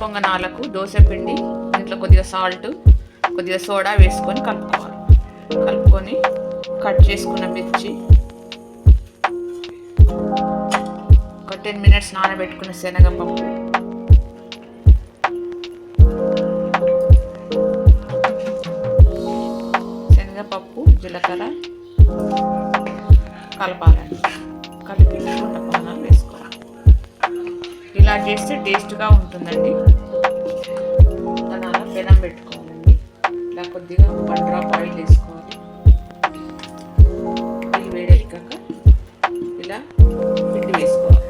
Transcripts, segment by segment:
పొంగనాలకు దోశ పిండి, దీంట్లో కొద్దిగా సాల్ట్, కొద్దిగా సోడా వేసుకొని కలుపుకొని కట్ చేసుకున్న మిర్చి, ఒక 10 minutes నానబెట్టుకున్న శనగపప్పు, జీలకర్ర కలపాలండి. కలిపి గుంట పొంగనాలు వేసుకోవాలి. ఇలా చేస్తే టేస్ట్గా ఉంటుందండి. దానివల్ల పెనం పెట్టుకోవాలండి. ఇలా కొద్దిగా 1 drop ఆయిల్ వేసుకోవాలి. ఆయిల్ వేడెక్కాక ఇలా పిండి వేసుకోవాలి.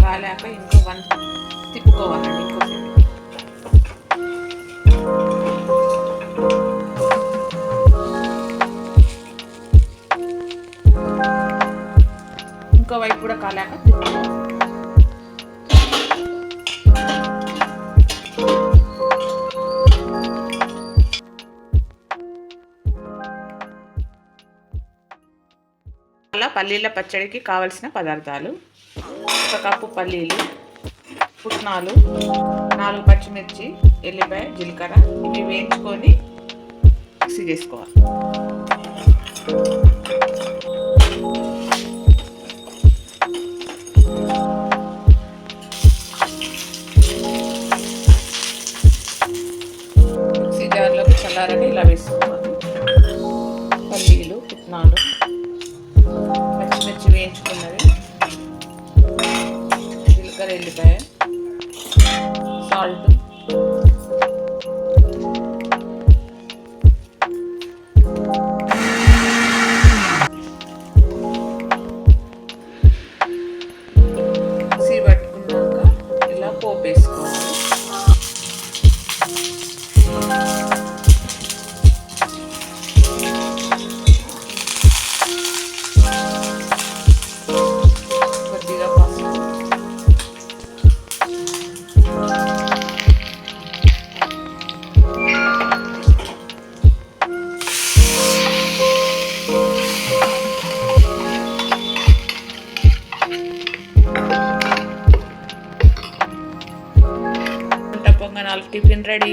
కాలాక ఇంకో 1 తిప్పుకోవాలండి. ఇంకో వైపు కూడా కాలాక తిప్పుకోవాలి. అలా పల్లీల పచ్చడికి కావలసిన పదార్థాలు: 1 కప్పు పల్లీలు, పుట్నాలు, 4 పచ్చిమిర్చి, ఎల్లిపాయ, జీలకర్ర. ఇవి వేయించుకొని మిక్సీ చేసుకోవాలి. మిక్సీ జార్లోకి చల్లారని ఇలా వేసుకోవాలి. పల్లీలు, పుట్నాలు, పచ్చిమిర్చి వేయించుకున్నది, జీలకర్ర, ఎల్లిపాయ, సాల్ట్, మిక్సీ పట్టుకున్నాక ఇలా పోపు వేసుకోవాలి. కొద్దిగా పసుపు, పొంగనాలు టిఫిన్ రెడీ.